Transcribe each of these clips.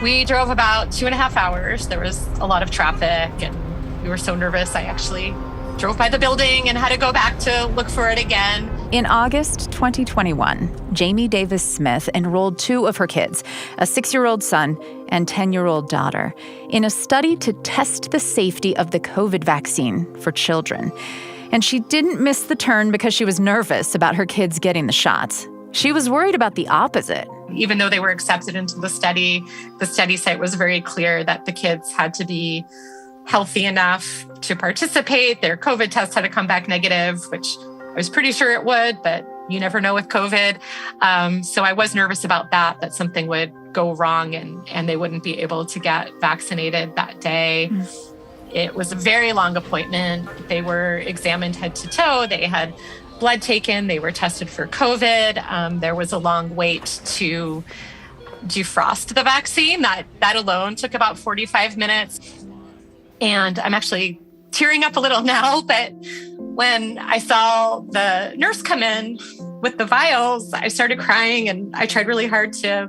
We drove about 2.5 hours. There was a lot of traffic and we were so nervous. I actually drove by the building and had to go back to look for it again. In August 2021, Jamie Davis Smith enrolled two of her kids, a 6-year-old son and 10-year-old daughter, in a study to test the safety of the COVID vaccine for children. And she didn't miss the turn because she was nervous about her kids getting the shots. She was worried about the opposite. Even though they were accepted into the study site was very clear that the kids had to be healthy enough to participate. Their COVID test had to come back negative, which I was pretty sure it would, but you never know with COVID. So I was nervous about that something would go wrong and they wouldn't be able to get vaccinated that day. It was a very long appointment. They were examined head to toe. They had blood taken. They were tested for COVID. There was a long wait to defrost the vaccine. That alone took about 45 minutes. And I'm actually tearing up a little now, but when I saw the nurse come in with the vials, I started crying and I tried really hard to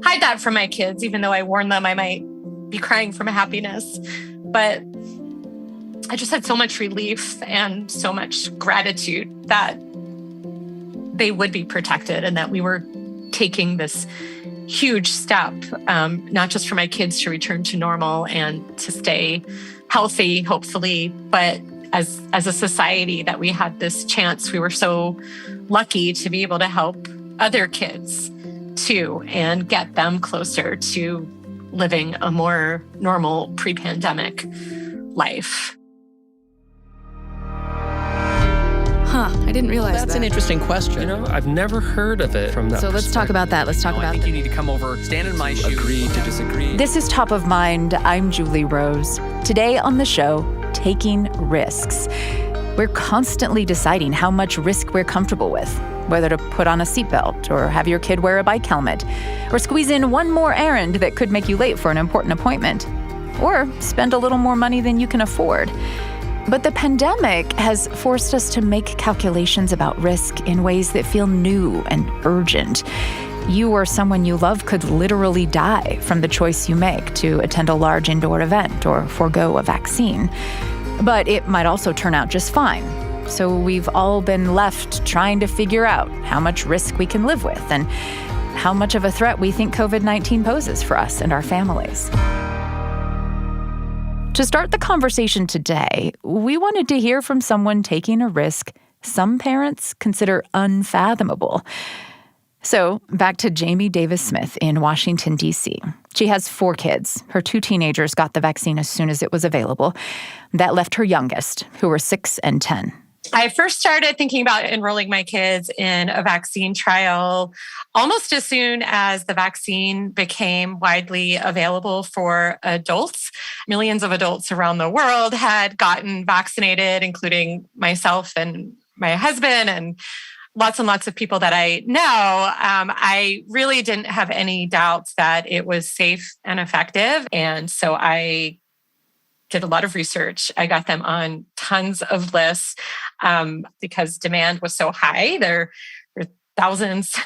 hide that from my kids, even though I warned them I might be crying from happiness. But I just had so much relief and so much gratitude that they would be protected and that we were taking this huge step, not just for my kids to return to normal and to stay healthy, hopefully, but as a society that we had this chance. We were so lucky to be able to help other kids too and get them closer to living a more normal pre-pandemic life. I didn't realize That's an interesting question. I've never heard of it from that perspective. Let's talk about that. I think you need to come over, stand in my shoes. Agree to disagree. This is Top of Mind. I'm Julie Rose. Today on the show, taking risks. We're constantly deciding how much risk we're comfortable with, whether to put on a seatbelt or have your kid wear a bike helmet, or squeeze in one more errand that could make you late for an important appointment, or spend a little more money than you can afford. But the pandemic has forced us to make calculations about risk in ways that feel new and urgent. You or someone you love could literally die from the choice you make to attend a large indoor event or forego a vaccine. But it might also turn out just fine. So we've all been left trying to figure out how much risk we can live with and how much of a threat we think COVID-19 poses for us and our families. To start the conversation today, we wanted to hear from someone taking a risk some parents consider unfathomable. So back to Jamie Davis Smith in Washington, D.C. She has 4 kids. Her 2 teenagers got the vaccine as soon as it was available. That left her youngest, who were 6 and 10. I first started thinking about enrolling my kids in a vaccine trial almost as soon as the vaccine became widely available for adults. Millions of adults around the world had gotten vaccinated, including myself and my husband and lots of people that I know. I really didn't have any doubts that it was safe and effective. And so I did a lot of research. I got them on tons of lists because demand was so high. There were thousands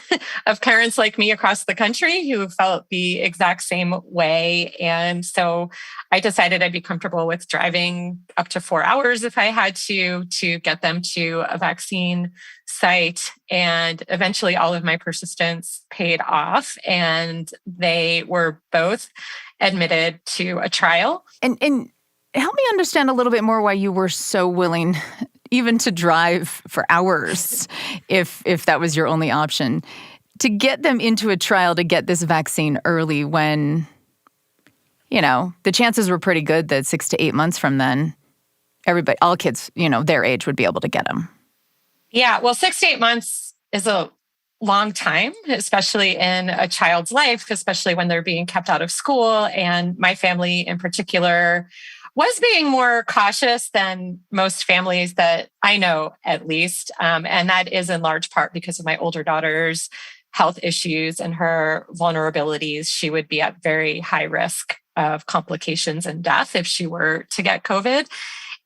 of parents like me across the country who felt the exact same way. And so I decided I'd be comfortable with driving up to 4 hours if I had to get them to a vaccine site. And eventually all of my persistence paid off and they were both admitted to a trial. And help me understand a little bit more why you were so willing even to drive for hours if that was your only option, to get them into a trial to get this vaccine early when, the chances were pretty good that 6 to 8 months from then, all kids, their age would be able to get them. Yeah, well, 6 to 8 months is a long time, especially in a child's life, especially when they're being kept out of school. And my family in particular was being more cautious than most families that I know, at least. And that is in large part because of my older daughter's health issues and her vulnerabilities. She would be at very high risk of complications and death if she were to get COVID.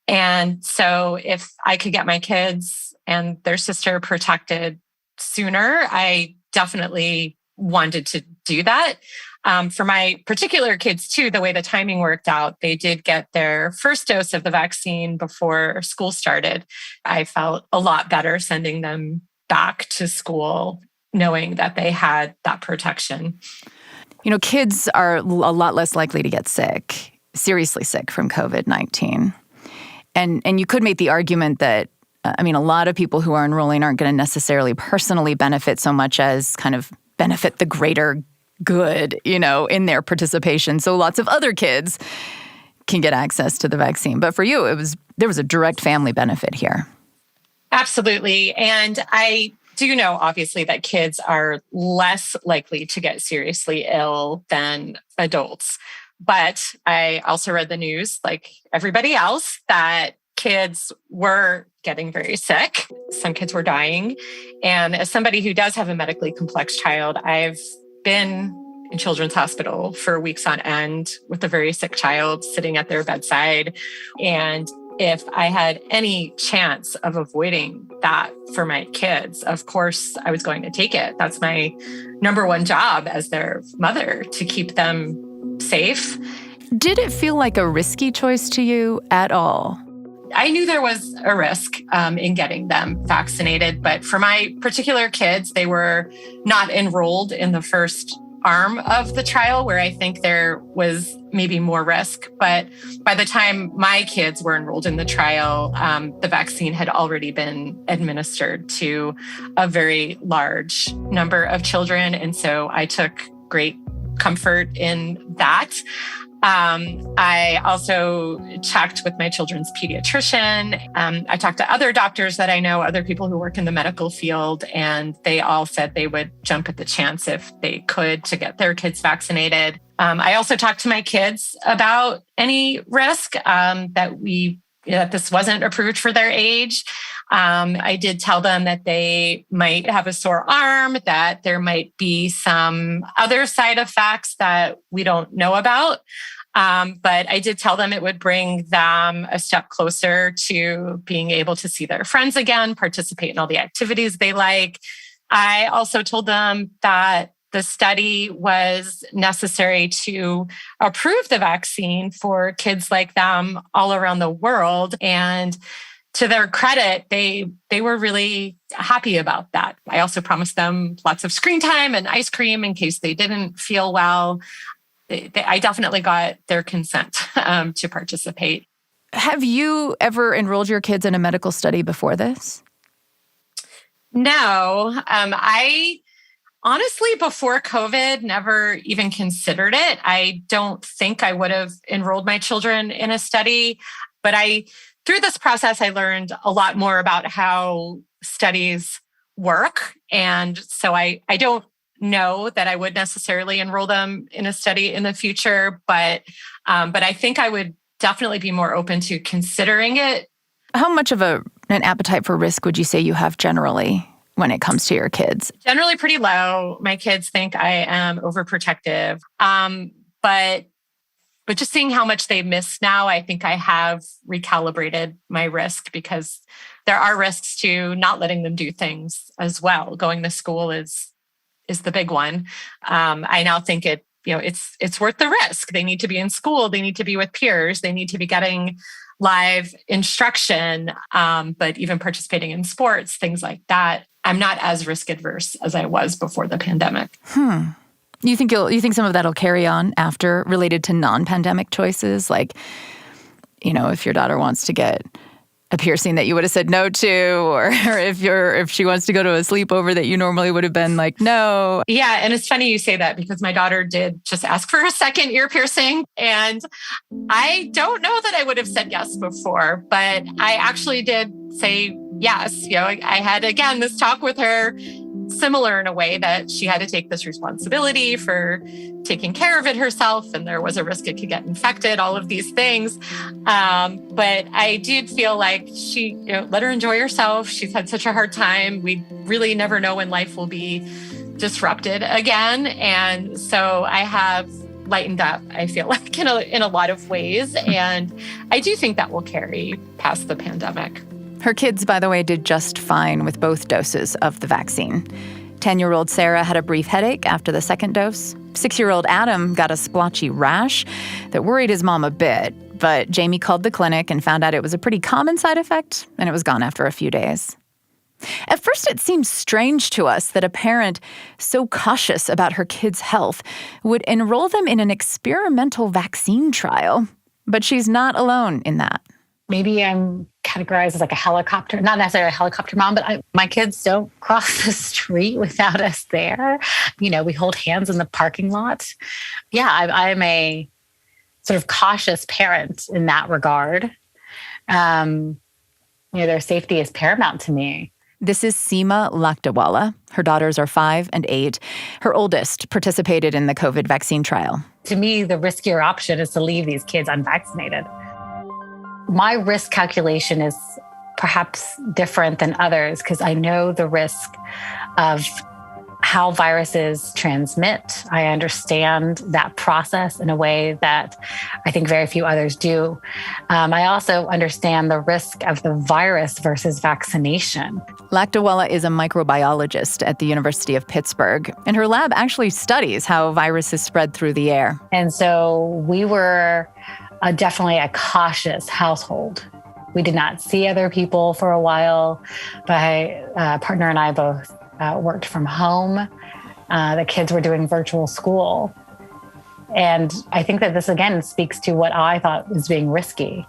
And so if I could get my kids and their sister protected sooner, I definitely wanted to do that. For my particular kids, too, the way the timing worked out, they did get their first dose of the vaccine before school started. I felt a lot better sending them back to school, knowing that they had that protection. You know, kids are a lot less likely to get sick, seriously sick from COVID-19. And you could make the argument that, a lot of people who are enrolling aren't going to necessarily personally benefit so much as kind of benefit the greater good, in their participation. So lots of other kids can get access to the vaccine. But for you, there was a direct family benefit here. Absolutely. And I do know, obviously, that kids are less likely to get seriously ill than adults. But I also read the news, like everybody else, that kids were getting very sick. Some kids were dying. And as somebody who does have a medically complex child, I've been in children's hospital for weeks on end with a very sick child sitting at their bedside. And if I had any chance of avoiding that for my kids, of course, I was going to take it. That's my number one job as their mother, to keep them safe. Did it feel like a risky choice to you at all? I knew there was a risk in getting them vaccinated, but for my particular kids, they were not enrolled in the first arm of the trial, where I think there was maybe more risk. But by the time my kids were enrolled in the trial, the vaccine had already been administered to a very large number of children. And so I took great comfort in that. I also checked with my children's pediatrician. I talked to other doctors that I know, other people who work in the medical field, and they all said they would jump at the chance if they could to get their kids vaccinated. I also talked to my kids about any risk that this wasn't approved for their age. I did tell them that they might have a sore arm, that there might be some other side effects that we don't know about. But I did tell them it would bring them a step closer to being able to see their friends again, participate in all the activities they like. I also told them that the study was necessary to approve the vaccine for kids like them all around the world. And to their credit, they were really happy about that. I also promised them lots of screen time and ice cream in case they didn't feel well. I definitely got their consent to participate. Have you ever enrolled your kids in a medical study before this? No. I honestly, before COVID, never even considered it. I don't think I would have enrolled my children in a study, but through this process, I learned a lot more about how studies work. And so I don't know that I would necessarily enroll them in a study in the future, but I think I would definitely be more open to considering it. How much of an appetite for risk would you say you have generally when it comes to your kids? Generally pretty low. My kids think I am overprotective. But just seeing how much they miss now, I think I have recalibrated my risk, because there are risks to not letting them do things as well. Going to school is the big one. I now think it's worth the risk. They need to be in school. They need to be with peers. They need to be getting live instruction, but even participating in sports, things like that. I'm not as risk adverse as I was before the pandemic. You think some of that'll carry on after, related to non-pandemic choices? Like, if your daughter wants to get a piercing that you would have said no to, or if she wants to go to a sleepover that you normally would have been like, no. Yeah. And it's funny you say that, because my daughter did just ask for a second ear piercing. And I don't know that I would have said yes before, but I actually did say yes. I had, again, this talk with her, similar in a way that she had to take this responsibility for taking care of it herself, and there was a risk it could get infected, all of these things. But I did feel like she, let her enjoy herself. She's had such a hard time. We really never know when life will be disrupted again. And so I have lightened up, I feel like, in a lot of ways. And I do think that will carry past the pandemic. Her kids, by the way, did just fine with both doses of the vaccine. 10-year-old Sarah had a brief headache after the second dose. 6-year-old Adam got a splotchy rash that worried his mom a bit, but Jamie called the clinic and found out it was a pretty common side effect, and it was gone after a few days. At first, it seems strange to us that a parent so cautious about her kid's health would enroll them in an experimental vaccine trial, but she's not alone in that. Maybe I'm categorized as like a helicopter, not necessarily a helicopter mom, but my kids don't cross the street without us there. We hold hands in the parking lot. Yeah, I'm a sort of cautious parent in that regard. Their safety is paramount to me. This is Seema Lakdawala. Her daughters are 5 and 8. Her oldest participated in the COVID vaccine trial. To me, the riskier option is to leave these kids unvaccinated. My risk calculation is perhaps different than others because I know the risk of how viruses transmit. I understand that process in a way that I think very few others do. I also understand the risk of the virus versus vaccination. Lakdawala is a microbiologist at the University of Pittsburgh, and her lab actually studies how viruses spread through the air. And so we were definitely a cautious household. We did not see other people for a while. My partner and I both worked from home. The kids were doing virtual school. And I think that this, again, speaks to what I thought was being risky.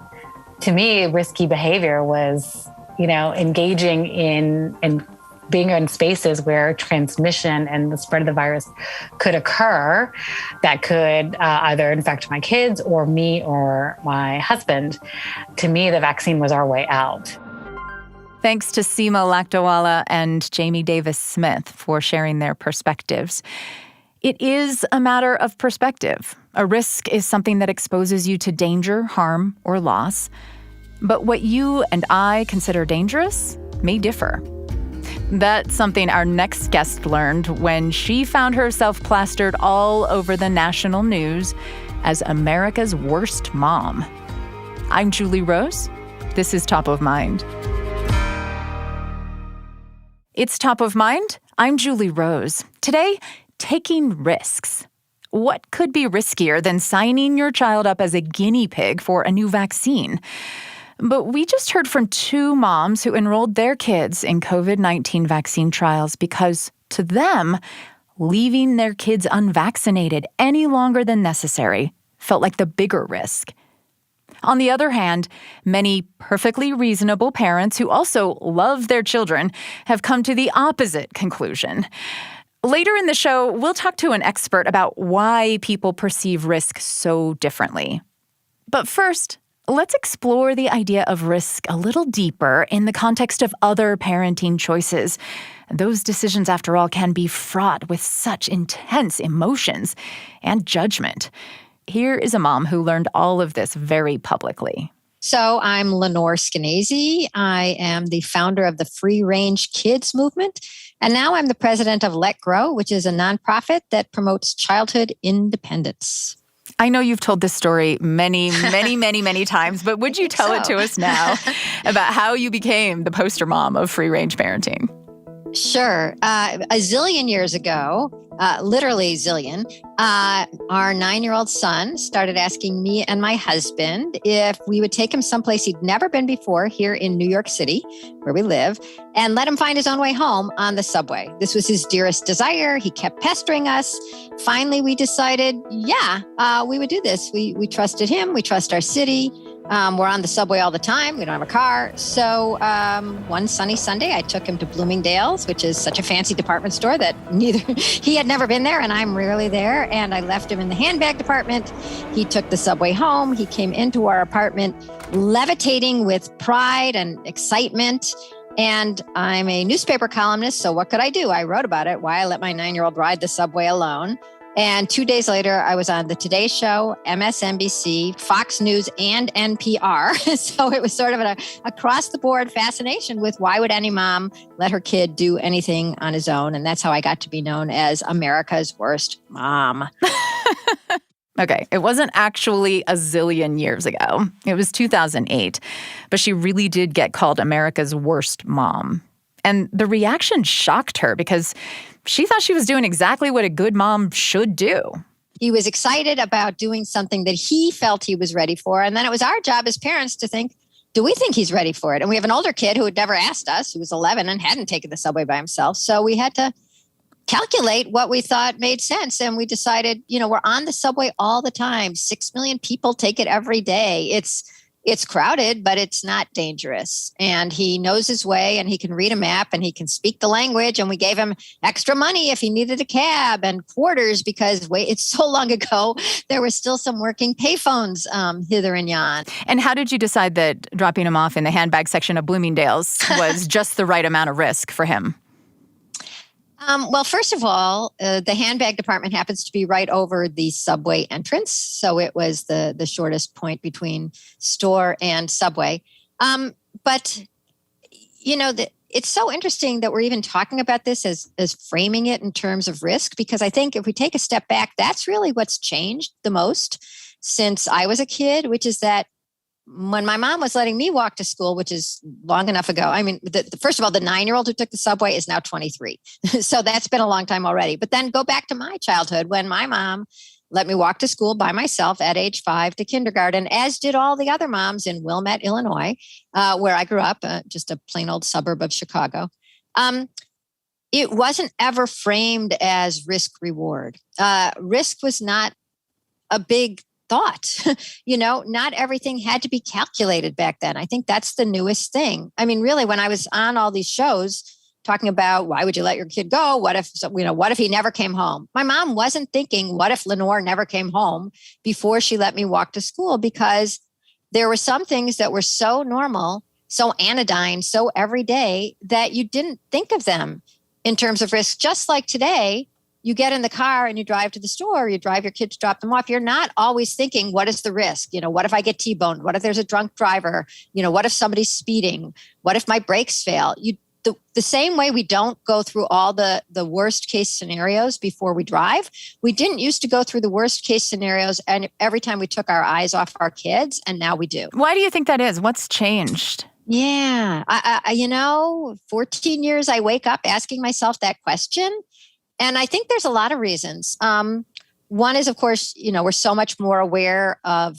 To me, risky behavior was, engaging in being in spaces where transmission and the spread of the virus could occur that could either infect my kids or me or my husband. To me, the vaccine was our way out. Thanks to Seema Lakdawala and Jamie Davis Smith for sharing their perspectives. It is a matter of perspective. A risk is something that exposes you to danger, harm, or loss. But what you and I consider dangerous may differ. That's something our next guest learned when she found herself plastered all over the national news as America's worst mom. I'm Julie Rose. This is Top of Mind. It's Top of Mind. I'm Julie Rose. Today, taking risks. What could be riskier than signing your child up as a guinea pig for a new vaccine? But we just heard from 2 moms who enrolled their kids in COVID-19 vaccine trials because, to them, leaving their kids unvaccinated any longer than necessary felt like the bigger risk. On the other hand, many perfectly reasonable parents who also love their children have come to the opposite conclusion. Later in the show, we'll talk to an expert about why people perceive risk so differently. But first, let's explore the idea of risk a little deeper in the context of other parenting choices. Those decisions, after all, can be fraught with such intense emotions and judgment. Here is a mom who learned all of this very publicly. So I'm Lenore Skenazy. I am the founder of the Free Range Kids movement. And now I'm the president of Let Grow, which is a nonprofit that promotes childhood independence. I know you've told this story many times, but would you tell it to us now about how you became the poster mom of free range parenting? Sure. A zillion years ago, literally zillion, our 9-year-old son started asking me and my husband if we would take him someplace he'd never been before here in New York City, where we live, and let him find his own way home on the subway. This was his dearest desire. He kept pestering us. Finally, we decided, we would do this. We trusted him. We trust our city. We're on the subway all the time. We don't have a car. So one sunny Sunday, I took him to Bloomingdale's, which is such a fancy department store that he had never been there and I'm rarely there. And I left him in the handbag department. He took the subway home. He came into our apartment levitating with pride and excitement. And I'm a newspaper columnist. So what could I do? I wrote about it, why I let my 9-year-old ride the subway alone. And 2 days later, I was on the Today Show, MSNBC, Fox News, and NPR. So it was sort of an across-the-board fascination with why would any mom let her kid do anything on his own? And that's how I got to be known as America's worst mom. Okay, it wasn't actually a zillion years ago. It was 2008. But she really did get called America's worst mom. And the reaction shocked her because she thought she was doing exactly what a good mom should do. He was excited about doing something that he felt he was ready for. And then it was our job as parents to think, do we think he's ready for it? And we have an older kid who had never asked us, who was 11 and hadn't taken the subway by himself. So we had to calculate what we thought made sense. And we decided, we're on the subway all the time. 6 million people take it every day. It's crowded, but it's not dangerous. And he knows his way and he can read a map and he can speak the language. And we gave him extra money if he needed a cab and quarters because it's so long ago, there were still some working payphones hither and yon. And how did you decide that dropping him off in the handbag section of Bloomingdale's was just the right amount of risk for him? Well, first of all, the handbag department happens to be right over the subway entrance. So it was the shortest point between store and subway. But, it's so interesting that we're even talking about this as framing it in terms of risk, because I think if we take a step back, that's really what's changed the most since I was a kid, which is that when my mom was letting me walk to school, which is long enough ago, I mean, first of all, the 9-year-old who took the subway is now 23. So that's been a long time already. But then go back to my childhood when my mom let me walk to school by myself at age 5 to kindergarten, as did all the other moms in Wilmette, Illinois, where I grew up, just a plain old suburb of Chicago. It wasn't ever framed as risk reward. Risk was not a big thought. Not everything had to be calculated back then. I think that's the newest thing. I mean, really, when I was on all these shows talking about why would you let your kid go? What if he never came home? My mom wasn't thinking, what if Lenore never came home before she let me walk to school? Because there were some things that were so normal, so anodyne, so everyday that you didn't think of them in terms of risk. Just like today, you get in the car and you drive to the store, you drive your kid to drop them off. You're not always thinking, what is the risk? What if I get T-boned? What if there's a drunk driver? What if somebody's speeding? What if my brakes fail? The same way we don't go through all the worst case scenarios before we drive, we didn't used to go through the worst case scenarios and every time we took our eyes off our kids, and now we do. Why do you think that is? What's changed? Yeah, 14 years I wake up asking myself that question. And I think there's a lot of reasons. One is, of course, we're so much more aware of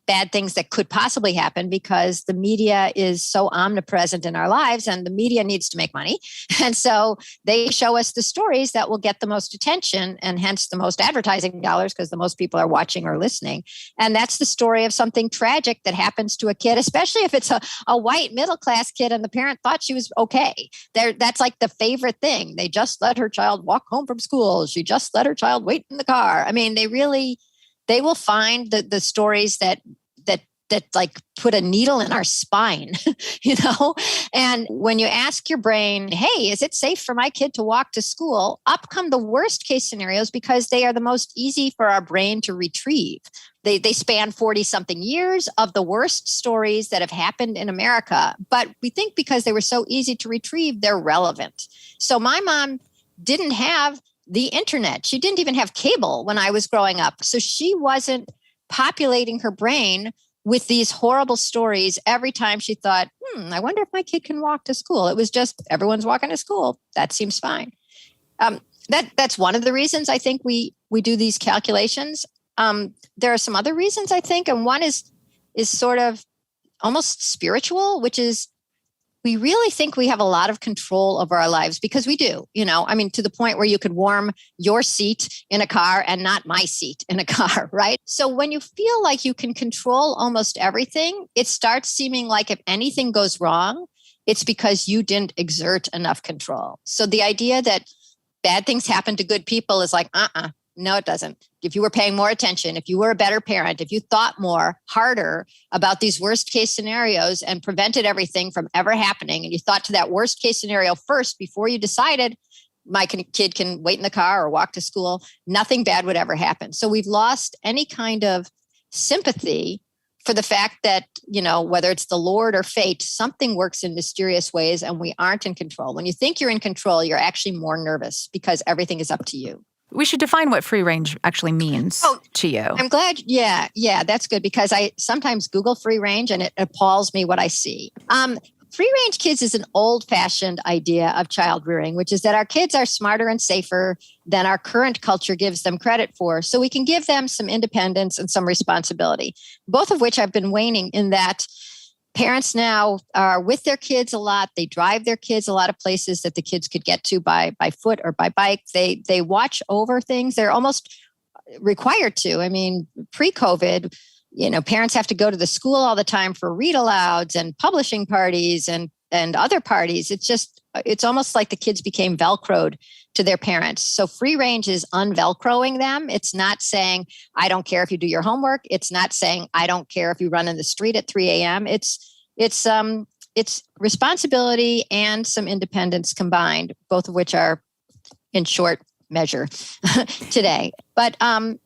bad things that could possibly happen because the media is so omnipresent in our lives and the media needs to make money. And so they show us the stories that will get the most attention and hence the most advertising dollars because the most people are watching or listening. And that's the story of something tragic that happens to a kid, especially if it's a white middle-class kid and the parent thought she was okay. That's like the favorite thing. They just let her child walk home from school. She just let her child wait in the car. I mean, they will find the stories that like put a needle in our spine, And when you ask your brain, hey, is it safe for my kid to walk to school? Up come the worst case scenarios because they are the most easy for our brain to retrieve. They span 40 something years of the worst stories that have happened in America. But we think because they were so easy to retrieve, they're relevant. So my mom didn't have the internet. She didn't even have cable when I was growing up. So she wasn't populating her brain with these horrible stories every time she thought, I wonder if my kid can walk to school. It was just, everyone's walking to school. That seems fine. That's one of the reasons I think we do these calculations. There are some other reasons, I think, and one is sort of almost spiritual, which is we really think we have a lot of control over our lives because we do, to the point where you could warm your seat in a car and not my seat in a car, right? So when you feel like you can control almost everything, it starts seeming like if anything goes wrong, it's because you didn't exert enough control. So the idea that bad things happen to good people is like, no, it doesn't. If you were paying more attention, if you were a better parent, if you thought more, harder about these worst case scenarios and prevented everything from ever happening, and you thought to that worst case scenario first before you decided my kid can wait in the car or walk to school, nothing bad would ever happen. So we've lost any kind of sympathy for the fact that, whether it's the Lord or fate, something works in mysterious ways and we aren't in control. When you think you're in control, you're actually more nervous because everything is up to you. We should define what free range actually means to you. I'm glad. Yeah, that's good because I sometimes Google free range and it appalls me what I see. free range kids is an old fashioned idea of child rearing, which is that our kids are smarter and safer than our current culture gives them credit for. So we can give them some independence and some responsibility, both of which have been waning in that parents now are with their kids a lot. They drive their kids a lot of places that the kids could get to by foot or by bike. They watch over things. They're almost required to. I mean, pre-COVID, parents have to go to the school all the time for read-alouds and publishing parties and other parties. It's almost like the kids became Velcroed to their parents. So free range is unvelcroing them. It's not saying, I don't care if you do your homework. It's not saying, I don't care if you run in the street at 3 a.m. It's responsibility and some independence combined, both of which are in short measure today. But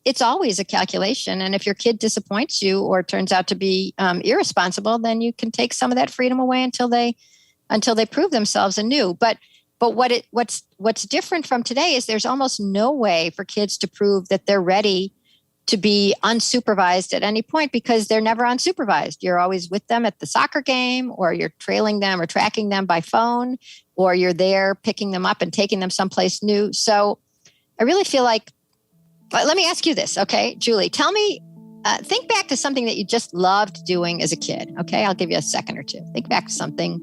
it's always a calculation. And if your kid disappoints you or turns out to be irresponsible, then you can take some of that freedom away until they prove themselves anew. But what's different from today is there's almost no way for kids to prove that they're ready to be unsupervised at any point because they're never unsupervised. You're always with them at the soccer game, or you're trailing them or tracking them by phone, or you're there picking them up and taking them someplace new. So I really feel like, let me ask you this, okay, Julie, tell me, think back to something that you just loved doing as a kid, okay? I'll give you a second or two. Think back to something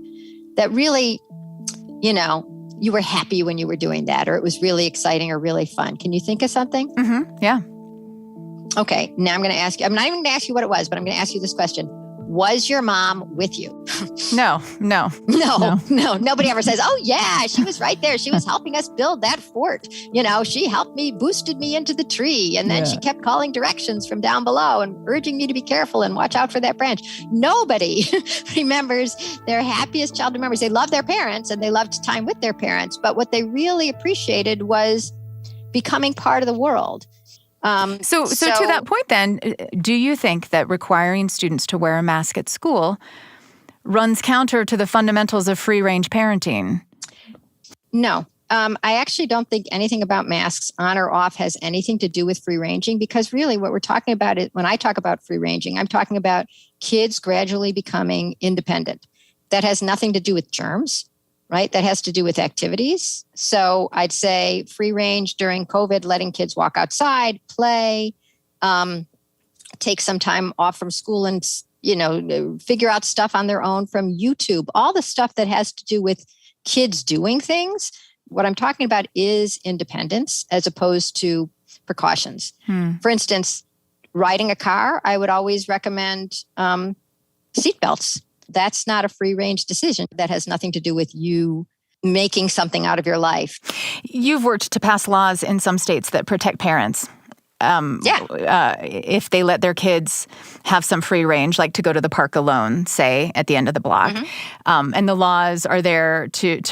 that really, you were happy when you were doing that, or it was really exciting or really fun. Can you think of something? Mm-hmm. Yeah. Okay, now I'm going to ask you, I'm not even going to ask you what it was, but I'm going to ask you this question. Was your mom with you? No. Nobody ever says, oh yeah, she was right there. She was helping us build that fort. She helped me, boosted me into the tree. And then she kept calling directions from down below and urging me to be careful and watch out for that branch. Nobody remembers their happiest childhood memories. They loved their parents and they loved time with their parents. But what they really appreciated was becoming part of the world. So to that point then, do you think that requiring students to wear a mask at school runs counter to the fundamentals of free-range parenting? No. I actually don't think anything about masks on or off has anything to do with free-ranging, because really what we're talking about is, when I talk about free-ranging, I'm talking about kids gradually becoming independent. That has nothing to do with germs. Right? That has to do with activities. So I'd say free range during COVID, letting kids walk outside, play, take some time off from school and, figure out stuff on their own from YouTube, all the stuff that has to do with kids doing things. What I'm talking about is independence as opposed to precautions. For instance, riding a car, I would always recommend seatbelts. That's not a free range decision. That has nothing to do with you making something out of your life. You've worked to pass laws in some states that protect parents. If they let their kids have some free range, like to go to the park alone, say, at the end of the block. Mm-hmm. And the laws are there to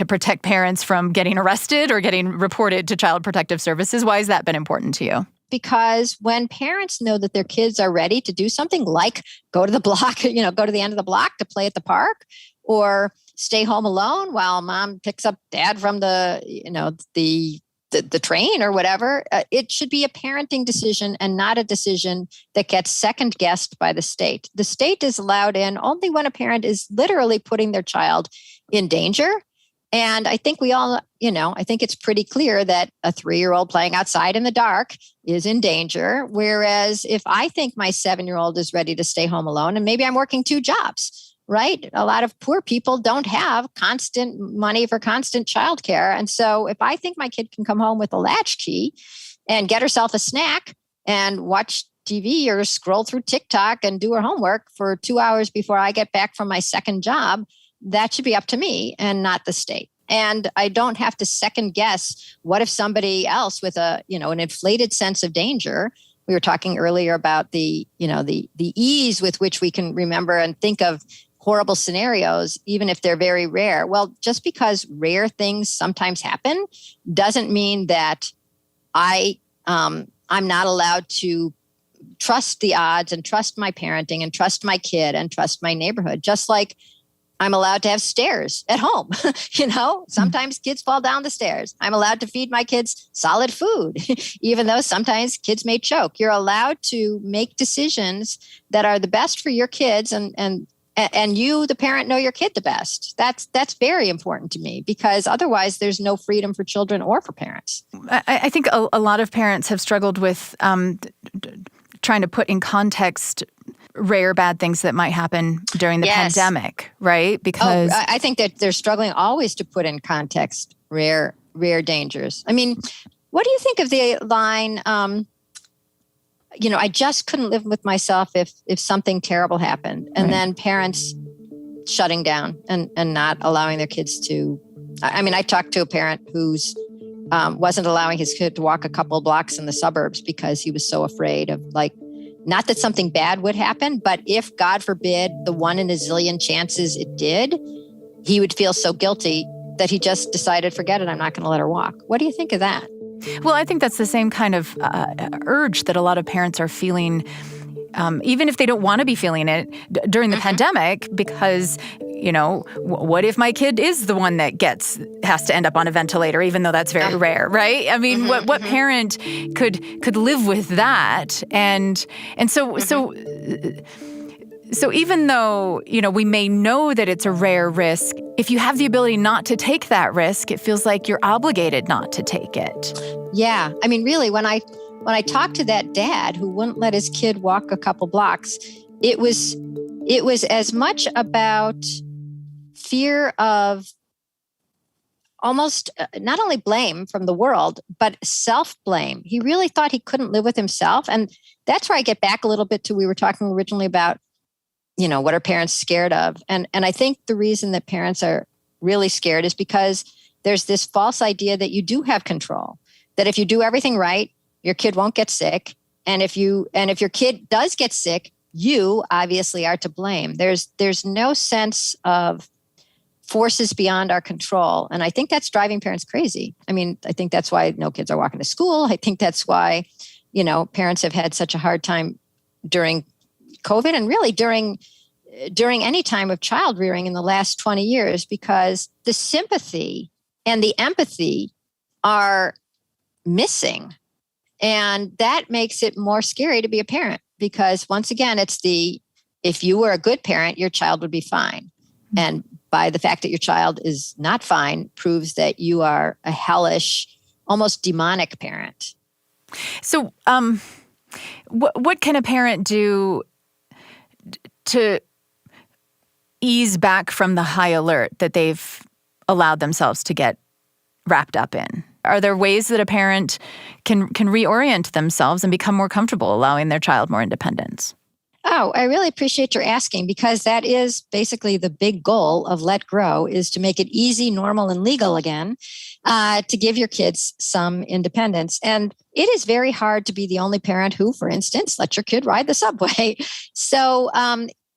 protect parents from getting arrested or getting reported to Child Protective Services. Why has that been important to you? Because when parents know that their kids are ready to do something like go to the block, go to the end of the block to play at the park, or stay home alone while mom picks up dad from the train or whatever, it should be a parenting decision and not a decision that gets second guessed by the state. The state is allowed in only when a parent is literally putting their child in danger. And I think we all, I think it's pretty clear that a 3-year-old playing outside in the dark is in danger. Whereas if I think my 7-year-old is ready to stay home alone, and maybe I'm working 2 jobs, right? A lot of poor people don't have constant money for constant childcare. And so if I think my kid can come home with a latchkey and get herself a snack and watch TV or scroll through TikTok and do her homework for 2 hours before I get back from my second job, that should be up to me and not the state. And I don't have to second guess, what if somebody else with an inflated sense of danger, we were talking earlier about the ease with which we can remember and think of horrible scenarios, even if they're very rare. Well, just because rare things sometimes happen doesn't mean that I'm not allowed to trust the odds and trust my parenting and trust my kid and trust my neighborhood. Just like I'm allowed to have stairs at home. Sometimes kids fall down the stairs. I'm allowed to feed my kids solid food, even though sometimes kids may choke. You're allowed to make decisions that are the best for your kids and And you, the parent, know your kid the best. That's very important to me, because otherwise there's no freedom for children or for parents. I think a lot of parents have struggled with trying to put in context rare bad things that might happen during the pandemic, right? Because I think that they're struggling always to put in context rare dangers. I mean, what do you think of the line, I just couldn't live with myself if something terrible happened, and then parents shutting down and not allowing their kids to. I mean, I talked to a parent who's wasn't allowing his kid to walk a couple of blocks in the suburbs because he was so afraid of, like, not that something bad would happen, but if, God forbid, the one in a zillion chances it did, he would feel so guilty that he just decided, forget it, I'm not going to let her walk. What do you think of that? Well, I think that's the same kind of urge that a lot of parents are feeling, even if they don't want to be feeling it during the pandemic, because, what if my kid is the one that has to end up on a ventilator, even though that's very rare, right? I mean, what parent could live with that? And so even though, we may know that it's a rare risk, if you have the ability not to take that risk, it feels like you're obligated not to take it. Yeah. I mean, really, when I talked to that dad who wouldn't let his kid walk a couple blocks, it was as much about fear of almost not only blame from the world, but self-blame. He really thought he couldn't live with himself. And that's where I get back a little bit to, we were talking originally about, what are parents scared of? And I think the reason that parents are really scared is because there's this false idea that you do have control, that if you do everything right, your kid won't get sick. And if your kid does get sick, you obviously are to blame. There's no sense of forces beyond our control. And I think that's driving parents crazy. I mean, I think that's why no kids are walking to school. I think that's why, parents have had such a hard time during COVID and really during any time of child rearing in the last 20 years, because the sympathy and the empathy are missing. And that makes it more scary to be a parent, because once again, if you were a good parent, your child would be fine. And by the fact that your child is not fine proves that you are a hellish, almost demonic parent. So what can a parent do to ease back from the high alert that they've allowed themselves to get wrapped up in? Are there ways that a parent can reorient themselves and become more comfortable allowing their child more independence? Oh, I really appreciate your asking, because that is basically the big goal of Let Grow, is to make it easy, normal, and legal again, to give your kids some independence. And it is very hard to be the only parent who, for instance, let your kid ride the subway. So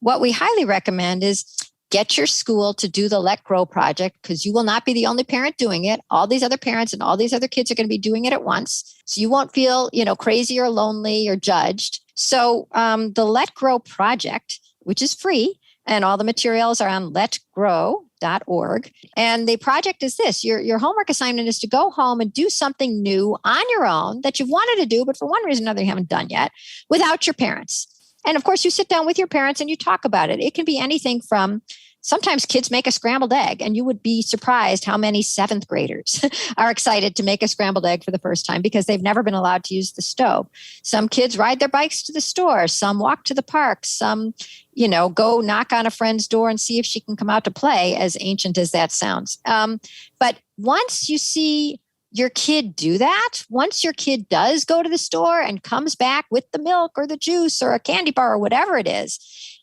what we highly recommend is get your school to do the Let Grow project, because you will not be the only parent doing it. All these other parents and all these other kids are going to be doing it at once. So you won't feel, crazy or lonely or judged. So the Let Grow project, which is free, and all the materials are on letgrow.org. And the project is this: your homework assignment is to go home and do something new on your own that you've wanted to do, but for one reason or another you haven't done yet, without your parents. And of course, you sit down with your parents and you talk about it. It can be anything from, sometimes kids make a scrambled egg, and you would be surprised how many 7th graders are excited to make a scrambled egg for the first time because they've never been allowed to use the stove. Some kids ride their bikes to the store. Some walk to the park. Some, go knock on a friend's door and see if she can come out to play, as ancient as that sounds. But once you see your kid do that, once your kid does go to the store and comes back with the milk or the juice or a candy bar or whatever it is,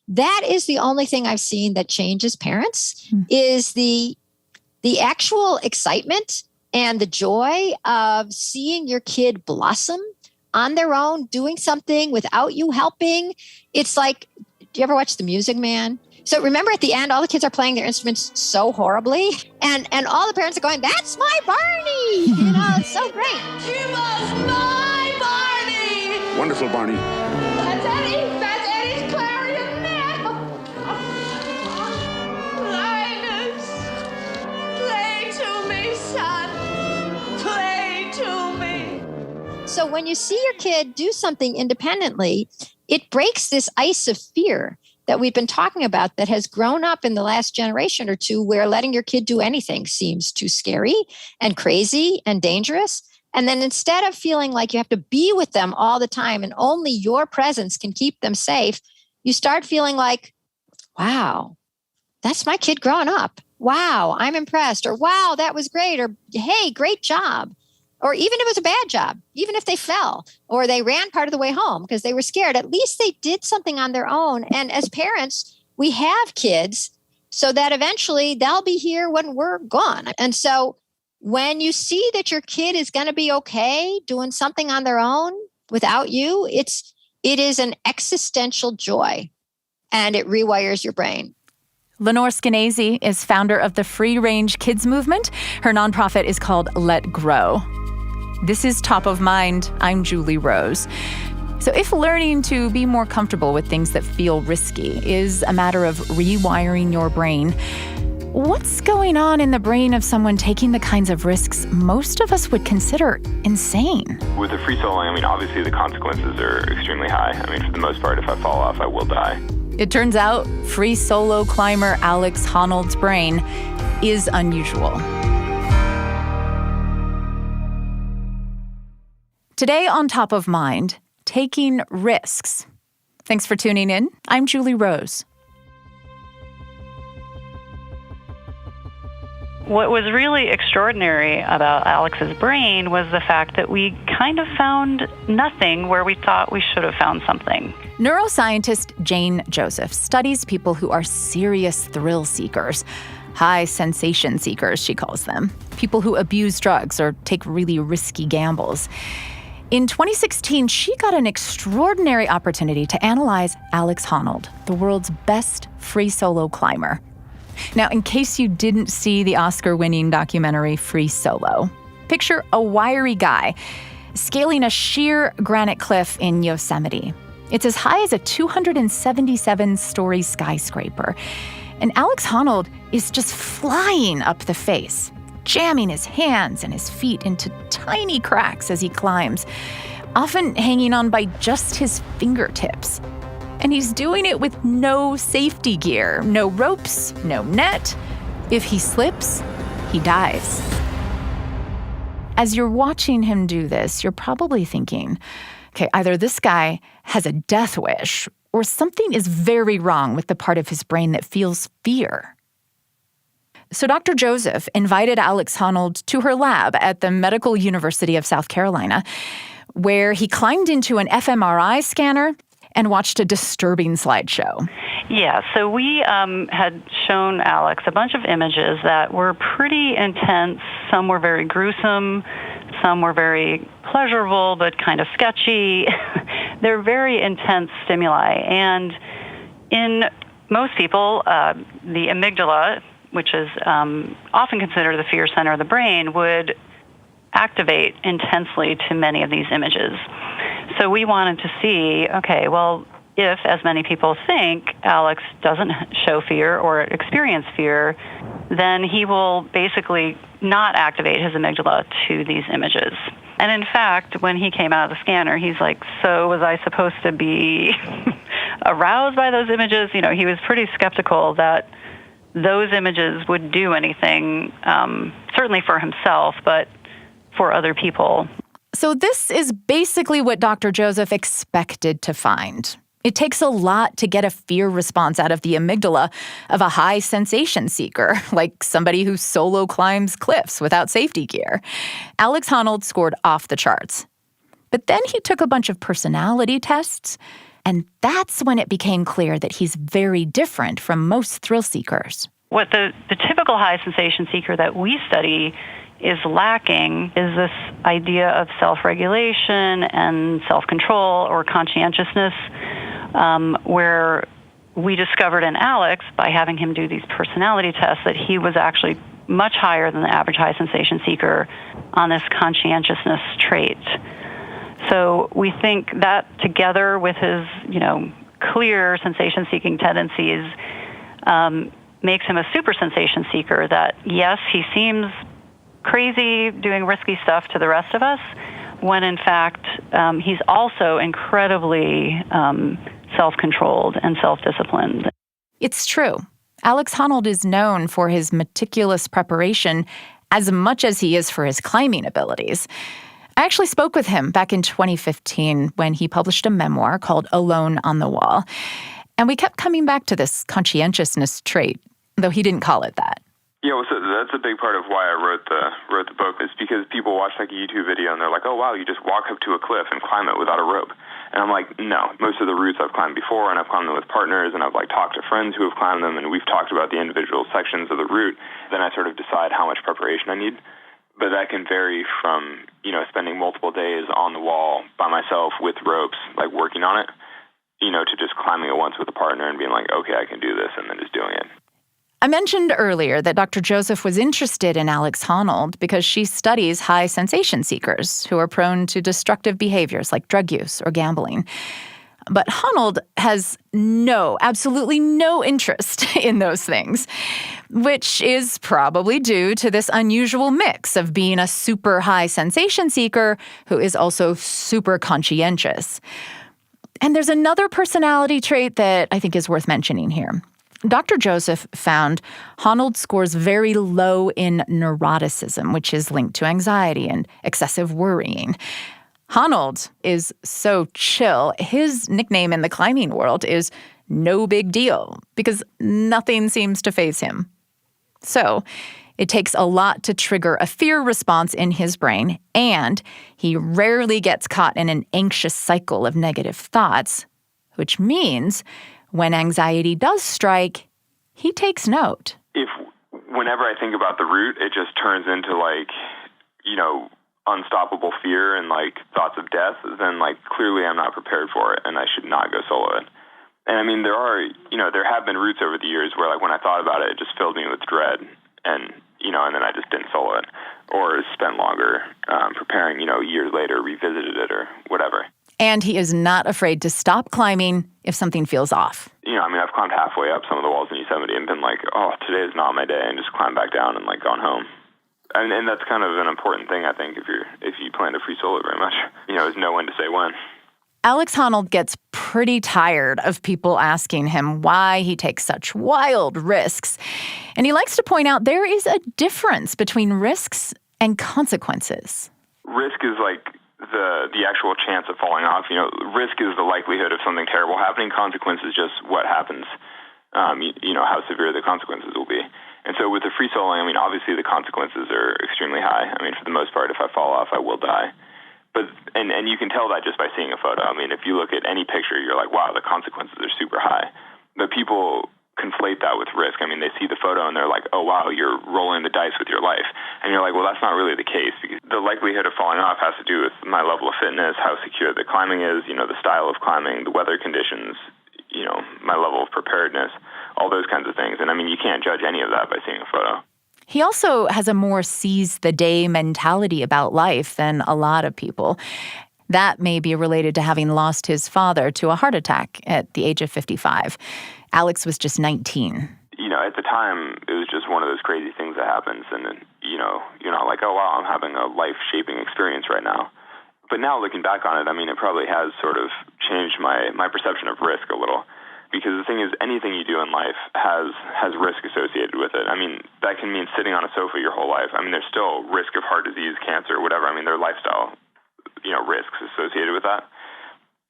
that is the only thing I've seen that changes parents, is the actual excitement and the joy of seeing your kid blossom on their own, doing something without you helping. It's like, do you ever watch The Music Man? So remember, at the end, all the kids are playing their instruments so horribly, and all the parents are going, "That's my Barney!" It's so great. He was my Barney! Wonderful, Barney. That's Eddie's clarinet. Linus, play to me, son. Play to me. So when you see your kid do something independently, it breaks this ice of fear that we've been talking about that has grown up in the last generation or two where letting your kid do anything seems too scary and crazy and dangerous. And then instead of feeling like you have to be with them all the time and only your presence can keep them safe, you start feeling like, wow, that's my kid growing up. Wow, I'm impressed. Or wow, that was great. Or hey, great job. Or even if it was a bad job, even if they fell or they ran part of the way home because they were scared, at least they did something on their own. And as parents, we have kids so that eventually they'll be here when we're gone. And so when you see that your kid is going to be okay doing something on their own without you, it is an existential joy and it rewires your brain. Lenore Skenazy is founder of the Free Range Kids Movement. Her nonprofit is called Let Grow. This is Top of Mind. I'm Julie Rose. So if learning to be more comfortable with things that feel risky is a matter of rewiring your brain, what's going on in the brain of someone taking the kinds of risks most of us would consider insane? With the free soloing, obviously the consequences are extremely high. For the most part, if I fall off, I will die. It turns out free solo climber Alex Honnold's brain is unusual. Today on Top of Mind, taking risks. Thanks for tuning in. I'm Julie Rose. What was really extraordinary about Alex's brain was the fact that we kind of found nothing where we thought we should have found something. Neuroscientist Jane Joseph studies people who are serious thrill seekers. High sensation seekers, she calls them. People who abuse drugs or take really risky gambles. In 2016, she got an extraordinary opportunity to analyze Alex Honnold, the world's best free solo climber. Now, in case you didn't see the Oscar-winning documentary Free Solo, picture a wiry guy scaling a sheer granite cliff in Yosemite. It's as high as a 277-story skyscraper. And Alex Honnold is just flying up the face, jamming his hands and his feet into tiny cracks as he climbs, often hanging on by just his fingertips. And he's doing it with no safety gear, no ropes, no net. If he slips, he dies. As you're watching him do this, you're probably thinking, okay, either this guy has a death wish or something is very wrong with the part of his brain that feels fear. So Dr. Joseph invited Alex Honnold to her lab at the Medical University of South Carolina, where he climbed into an fMRI scanner and watched a disturbing slideshow. Yeah, so we had shown Alex a bunch of images that were pretty intense. Some were very gruesome. Some were very pleasurable, but kind of sketchy. They're very intense stimuli. And in most people, the amygdala, which is often considered the fear center of the brain, would activate intensely to many of these images. So we wanted to see, okay, well, if, as many people think, Alex doesn't show fear or experience fear, then he will basically not activate his amygdala to these images. And in fact, when he came out of the scanner, he's like, so was I supposed to be aroused by those images? You know, he was pretty skeptical that those images would do anything, certainly for himself, but for other people. So this is basically what Dr. Joseph expected to find. It takes a lot to get a fear response out of the amygdala of a high sensation seeker, like somebody who solo climbs cliffs without safety gear. Alex Honnold scored off the charts. But then he took a bunch of personality tests, and that's when it became clear that he's very different from most thrill seekers. What the typical high sensation seeker that we study is lacking is this idea of self-regulation and self-control or conscientiousness, where we discovered in Alex, by having him do these personality tests, that he was actually much higher than the average high sensation seeker on this conscientiousness trait. So we think that together with his, clear sensation-seeking tendencies, makes him a super sensation seeker that, yes, he seems crazy doing risky stuff to the rest of us, when in fact he's also incredibly self-controlled and self-disciplined. It's true. Alex Honnold is known for his meticulous preparation as much as he is for his climbing abilities. I actually spoke with him back in 2015 when he published a memoir called Alone on the Wall. And we kept coming back to this conscientiousness trait, though he didn't call it that. Yeah, well, so that's a big part of why I wrote the book, is because people watch like a YouTube video and they're like, oh, wow, you just walk up to a cliff and climb it without a rope. And I'm like, no, most of the routes I've climbed before, and I've climbed them with partners, and I've like talked to friends who have climbed them, and we've talked about the individual sections of the route. Then I sort of decide how much preparation I need. But that can vary from, spending multiple days on the wall by myself with ropes, like working on it, to just climbing it once with a partner and being like, okay, I can do this, and then just doing it. I mentioned earlier that Dr. Joseph was interested in Alex Honnold because she studies high sensation seekers who are prone to destructive behaviors like drug use or gambling. But Honnold has absolutely no interest in those things, which is probably due to this unusual mix of being a super high sensation seeker who is also super conscientious. And there's another personality trait that I think is worth mentioning here. Dr. Joseph found Honnold scores very low in neuroticism, which is linked to anxiety and excessive worrying. Honnold is so chill. His nickname in the climbing world is No Big Deal because nothing seems to faze him. So it takes a lot to trigger a fear response in his brain, and he rarely gets caught in an anxious cycle of negative thoughts, which means when anxiety does strike, he takes note. Whenever I think about the route, it just turns into unstoppable fear and thoughts of death, then clearly I'm not prepared for it and I should not go solo it. And I mean, there have been routes over the years where when I thought about it, it just filled me with dread and then I just didn't solo it or spent longer preparing, years later, revisited it or whatever. And he is not afraid to stop climbing if something feels off. I've climbed halfway up some of the walls in Yosemite and been like, oh, today is not my day, and just climbed back down and gone home. And that's kind of an important thing, I think, if you plan to free solo very much, is know when to say when. Alex Honnold gets pretty tired of people asking him why he takes such wild risks. And he likes to point out there is a difference between risks and consequences. Risk is the actual chance of falling off. Risk is the likelihood of something terrible happening. Consequence is just what happens, how severe the consequences will be. And so with the free soloing, obviously the consequences are extremely high. For the most part, if I fall off, I will die. But and you can tell that just by seeing a photo. If you look at any picture, you're like, wow, the consequences are super high. But people conflate that with risk. They see the photo and they're like, oh, wow, you're rolling the dice with your life. And you're like, well, that's not really the case, because the likelihood of falling off has to do with my level of fitness, how secure the climbing is, the style of climbing, the weather conditions, my level of preparedness, all those kinds of things. And you can't judge any of that by seeing a photo. He also has a more seize-the-day mentality about life than a lot of people. That may be related to having lost his father to a heart attack at the age of 55. Alex was just 19. At the time, it was just one of those crazy things that happens. And then, you're not like, oh, wow, I'm having a life-shaping experience right now. But now looking back on it, it probably has sort of changed my perception of risk a little. Because the thing is, anything you do in life has risk associated with it. That can mean sitting on a sofa your whole life. There's still risk of heart disease, cancer, whatever. There are lifestyle, risks associated with that.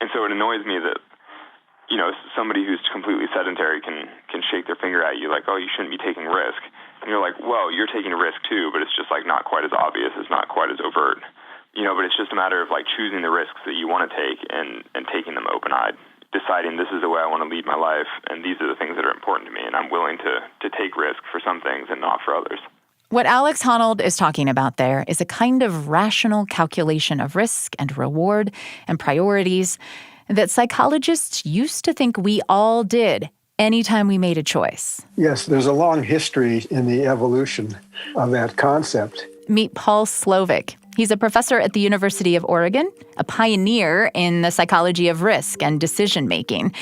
And so it annoys me that, somebody who's completely sedentary can shake their finger at you like, oh, you shouldn't be taking risk. And you're like, well, you're taking a risk too, but it's just not quite as obvious. It's not quite as overt. But it's just a matter of choosing the risks that you want to take and taking them open-eyed. Deciding this is the way I want to lead my life, and these are the things that are important to me, and I'm willing to take risk for some things and not for others. What Alex Honnold is talking about there is a kind of rational calculation of risk and reward and priorities that psychologists used to think we all did anytime we made a choice. Yes, there's a long history in the evolution of that concept. Meet Paul Slovic. He's a professor at the University of Oregon, a pioneer in the psychology of risk and decision-making.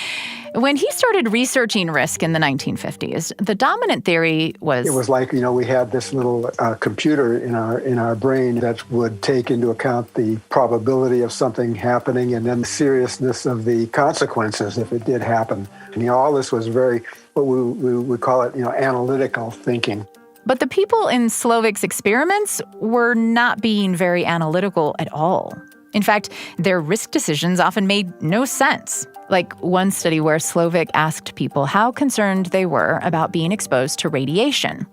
When he started researching risk in the 1950s, the dominant theory was... It was like, we had this little computer in our brain that would take into account the probability of something happening and then the seriousness of the consequences if it did happen. And, all this was very, what we would call it, analytical thinking. But the people in Slovik's experiments were not being very analytical at all. In fact, their risk decisions often made no sense. Like one study where Slovik asked people how concerned they were about being exposed to radiation.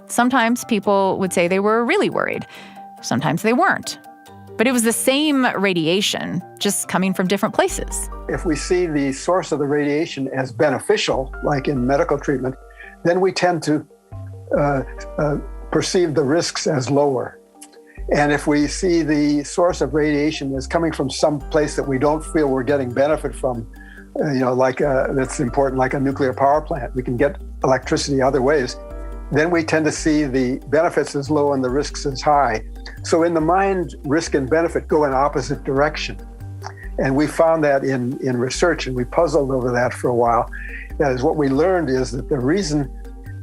Sometimes people would say they were really worried. Sometimes they weren't. But it was the same radiation, just coming from different places. If we see the source of the radiation as beneficial, like in medical treatment, then we tend to perceive the risks as lower. And if we see the source of radiation as coming from some place that we don't feel we're getting benefit from, that's important, like a nuclear power plant, we can get electricity other ways, then we tend to see the benefits as low and the risks as high. So in the mind, risk and benefit go in opposite direction. And we found that in research, and we puzzled over that for a while. That is, what we learned is that the reason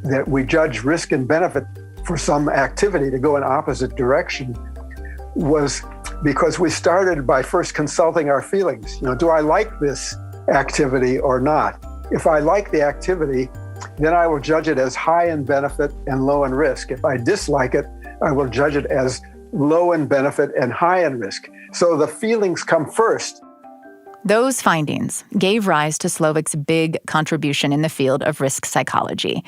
that we judge risk and benefit for some activity to go in opposite direction was because we started by first consulting our feelings. Do I like this activity or not? If I like the activity, then I will judge it as high in benefit and low in risk. If I dislike it, I will judge it as low in benefit and high in risk. So the feelings come first. Those findings gave rise to Slovik's big contribution in the field of risk psychology.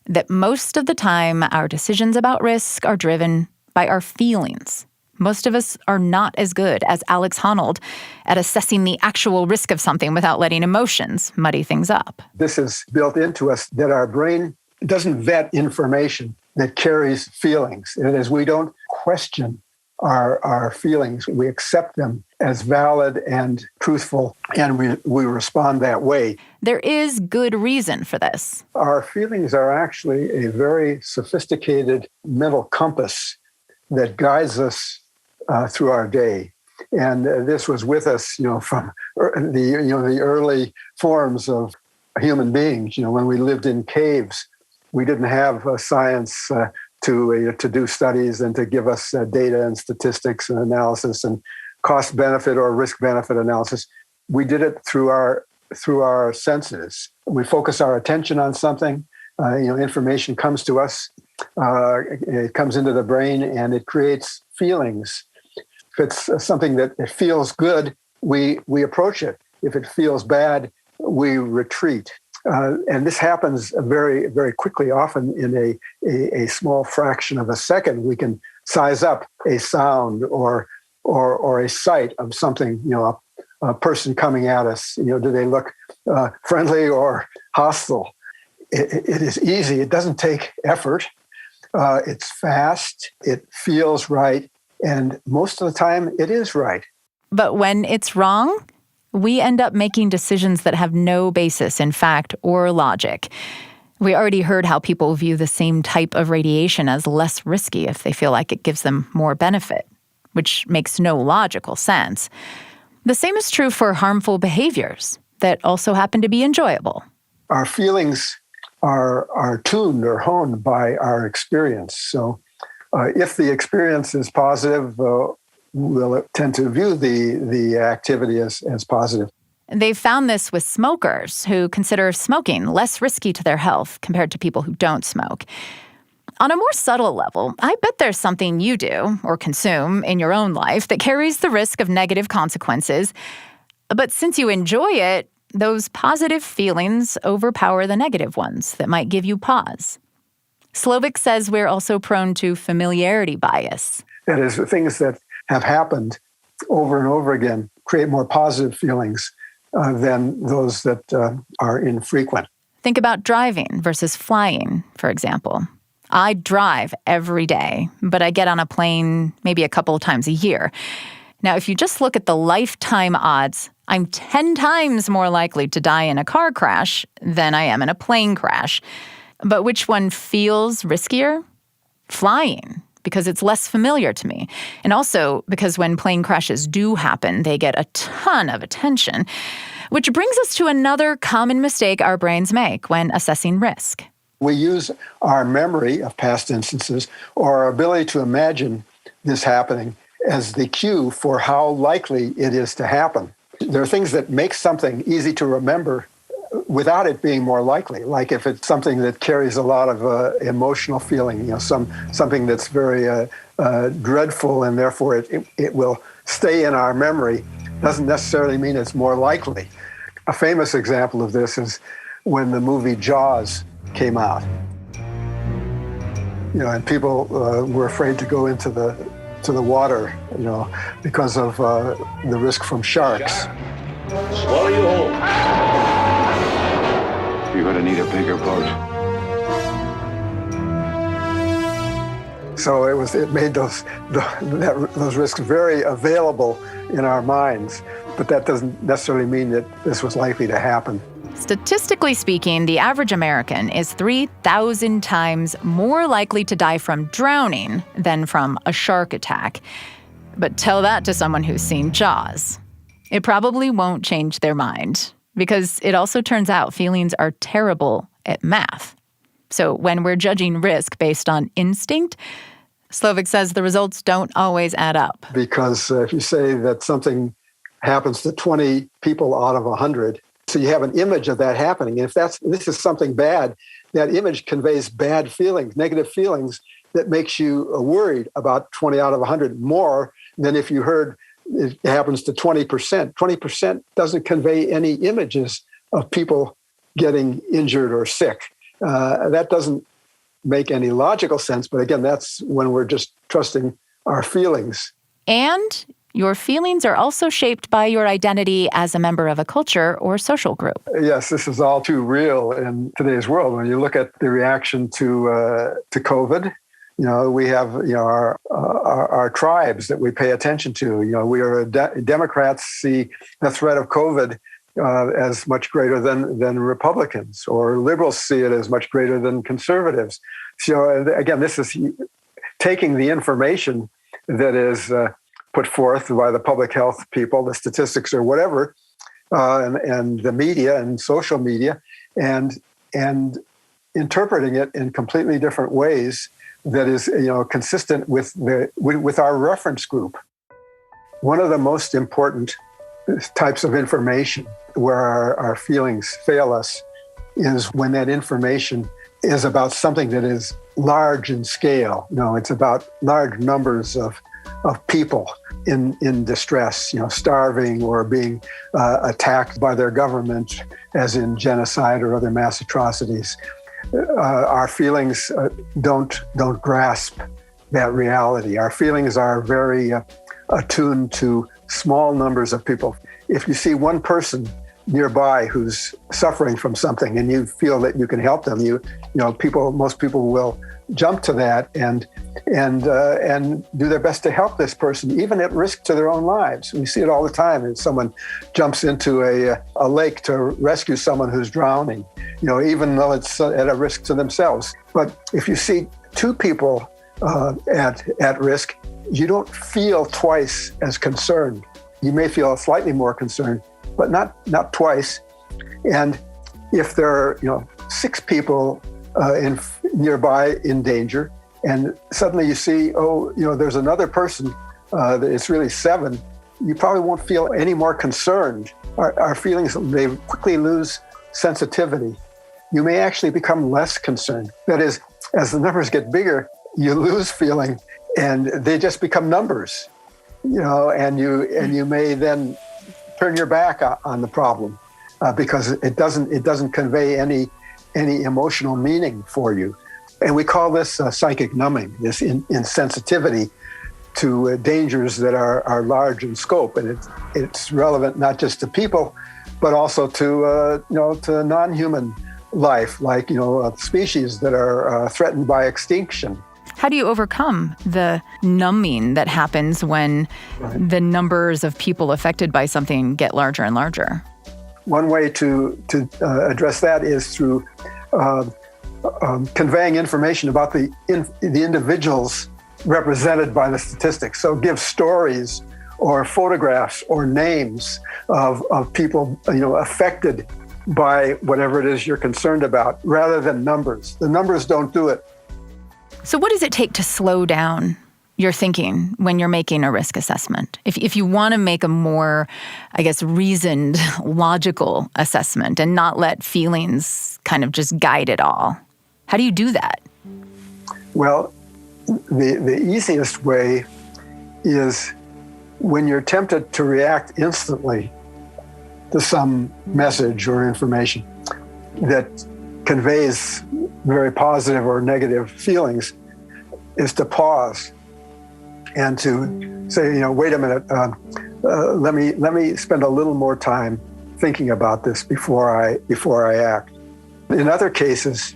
That most of the time, our decisions about risk are driven by our feelings. Most of us are not as good as Alex Honnold at assessing the actual risk of something without letting emotions muddy things up. This is built into us that our brain doesn't vet information that carries feelings. That is, we don't question our feelings. We accept them as valid and truthful, and we respond that way. There is good reason for this. Our feelings are actually a very sophisticated mental compass that guides us through our day. And this was with us, from the early forms of human beings. When we lived in caves, we didn't have science to do studies and to give us data and statistics and analysis and cost-benefit or risk-benefit analysis. We did it through our senses. We focus our attention on something. Information comes to us. It comes into the brain and it creates feelings. If it's something that it feels good, we approach it. If it feels bad, we retreat. And this happens very, very quickly, often in a small fraction of a second. We can size up a sound or a sight of something, a person coming at us. Do they look friendly or hostile? It is easy. It doesn't take effort. It's fast. It feels right. And most of the time, it is right. But when it's wrong, we end up making decisions that have no basis in fact or logic. We already heard how people view the same type of radiation as less risky if they feel like it gives them more benefit, which makes no logical sense. The same is true for harmful behaviors that also happen to be enjoyable. Our feelings are tuned or honed by our experience. So if the experience is positive, we'll tend to view the activity as positive. They've found this with smokers who consider smoking less risky to their health compared to people who don't smoke. On a more subtle level, I bet there's something you do or consume in your own life that carries the risk of negative consequences. But since you enjoy it, those positive feelings overpower the negative ones that might give you pause. Slovik says we're also prone to familiarity bias. That is, things that have happened over and over again create more positive feelings than those that are infrequent. Think about driving versus flying, for example. I drive every day, but I get on a plane maybe a couple of times a year. Now, if you just look at the lifetime odds, I'm 10 times more likely to die in a car crash than I am in a plane crash. But which one feels riskier? Flying. because it's less familiar to me. And also because when plane crashes do happen, they get a ton of attention. Which brings us to another common mistake our brains make when assessing risk. We use our memory of past instances or our ability to imagine this happening as the cue for how likely it is to happen. There are things that make something easy to remember without it being more likely. Like if it's something that carries a lot of emotional feeling, something that's very dreadful, and therefore it will stay in our memory, doesn't necessarily mean it's more likely. A famous example of this is when the movie Jaws came out. And people were afraid to go into the water, because of the risk from sharks. Swallow you whole. You're going to need a bigger boat. So it made those risks very available in our minds, but that doesn't necessarily mean that this was likely to happen. Statistically speaking, the average American is 3,000 times more likely to die from drowning than from a shark attack. But tell that to someone who's seen Jaws. It probably won't change their mind, because it also turns out feelings are terrible at math. So when we're judging risk based on instinct, Slovik says the results don't always add up. Because if you say that something happens to 20 people out of 100, so you have an image of that happening. And if this is something bad, that image conveys bad feelings, negative feelings that makes you worried about 20 out of 100 more than if you heard it happens to 20%. 20% doesn't convey any images of people getting injured or sick. That doesn't make any logical sense. But again, that's when we're just trusting our feelings. And your feelings are also shaped by your identity as a member of a culture or social group. Yes, this is all too real in today's world. When you look at the reaction to COVID, we have our tribes that we pay attention to. We are Democrats see the threat of COVID as much greater than Republicans, or liberals see it as much greater than conservatives. So again, this is taking the information that is put forth by the public health people, the statistics or whatever, and the media and social media, and interpreting it in completely different ways that is consistent with our reference group. One of the most important types of information where our feelings fail us is when that information is about something that is large in scale. It's about large numbers of people in distress, starving or being attacked by their government, as in genocide or other mass atrocities. Our feelings don't grasp that reality. Our feelings are very attuned to small numbers of people. If you see one person nearby who's suffering from something and you feel that you can help them, most people will jump to that and do their best to help this person, even at risk to their own lives. We see it all the time. If someone jumps into a lake to rescue someone who's drowning, even though it's at a risk to themselves. But if you see two people at risk, you don't feel twice as concerned. You may feel slightly more concerned, but not twice. And if there are 6 people nearby in danger, and suddenly you see, there's another person, it's really 7, you probably won't feel any more concerned. Our feelings, they quickly lose sensitivity. You may actually become less concerned. That is, as the numbers get bigger, you lose feeling, and they just become numbers, and you may then turn your back on the problem because it doesn't convey any emotional meaning for you. And we call this psychic numbing, this insensitivity to dangers that are large in scope. And it's relevant not just to people, but also to non-human life, like species that are threatened by extinction. How do you overcome the numbing that happens when the numbers of people affected by something get larger and larger? One way to address that is through conveying information about the individuals represented by the statistics. So give stories or photographs or names of people, affected by whatever it is you're concerned about, rather than numbers. The numbers don't do it. So what does it take to slow down your thinking when you're making a risk assessment? If you want to make a more, reasoned, logical assessment and not let feelings kind of just guide it all, how do you do that? Well, the easiest way is when you're tempted to react instantly to some message or information that conveys very positive or negative feelings, is to pause and to say, wait a minute, let me spend a little more time thinking about this before I act. In other cases,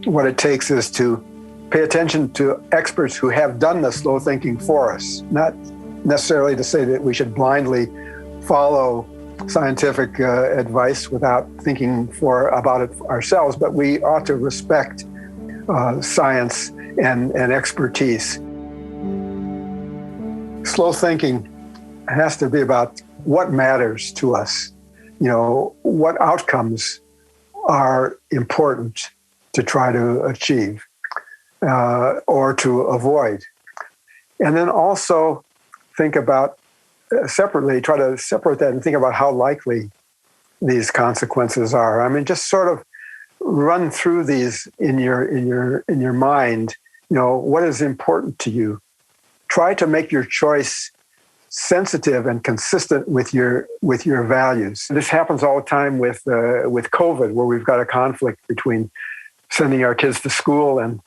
what it takes is to pay attention to experts who have done the slow thinking for us, not necessarily to say that we should blindly follow scientific advice without thinking about it ourselves, but we ought to respect science and expertise. Slow thinking has to be about what matters to us, what outcomes are important to try to achieve or to avoid. And then also think about separately, try to separate that and think about how likely these consequences are. I mean, just sort of run through these in your mind. What is important to you? Try to make your choice sensitive and consistent with your values. This happens all the time with COVID, where we've got a conflict between sending our kids to school and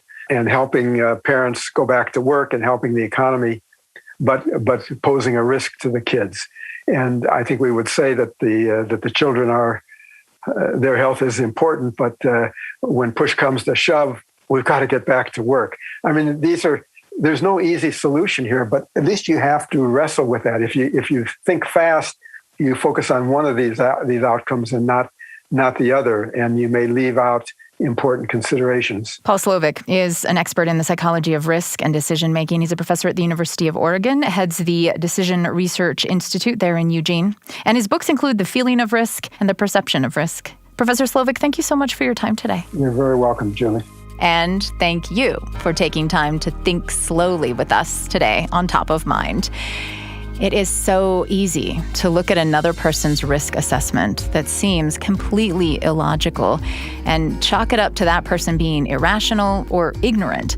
helping parents go back to work and helping the economy, but posing a risk to the kids. And I think we would say that the children their health is important, but when push comes to shove, we've got to get back to work. I mean, there's no easy solution here, but at least you have to wrestle with that. If you think fast, you focus on one of these outcomes and not the other, and you may leave out important considerations. Paul Slovic is an expert in the psychology of risk and decision-making. He's a professor at the University of Oregon, heads the Decision Research Institute there in Eugene. And his books include The Feeling of Risk and The Perception of Risk. Professor Slovic, thank you so much for your time today. You're very welcome, Julie. And thank you for taking time to think slowly with us today on Top of Mind. It is so easy to look at another person's risk assessment that seems completely illogical and chalk it up to that person being irrational or ignorant,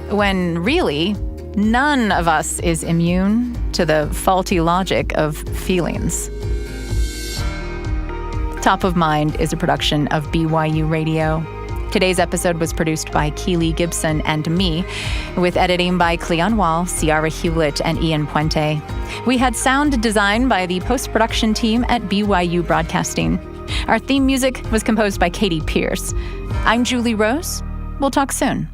when really none of us is immune to the faulty logic of feelings. Top of Mind is a production of BYU Radio. Today's episode was produced by Keely Gibson and me, with editing by Cleon Wall, Ciara Hewlett, and Ian Puente. We had sound design by the post-production team at BYU Broadcasting. Our theme music was composed by Katie Pierce. I'm Julie Rose. We'll talk soon.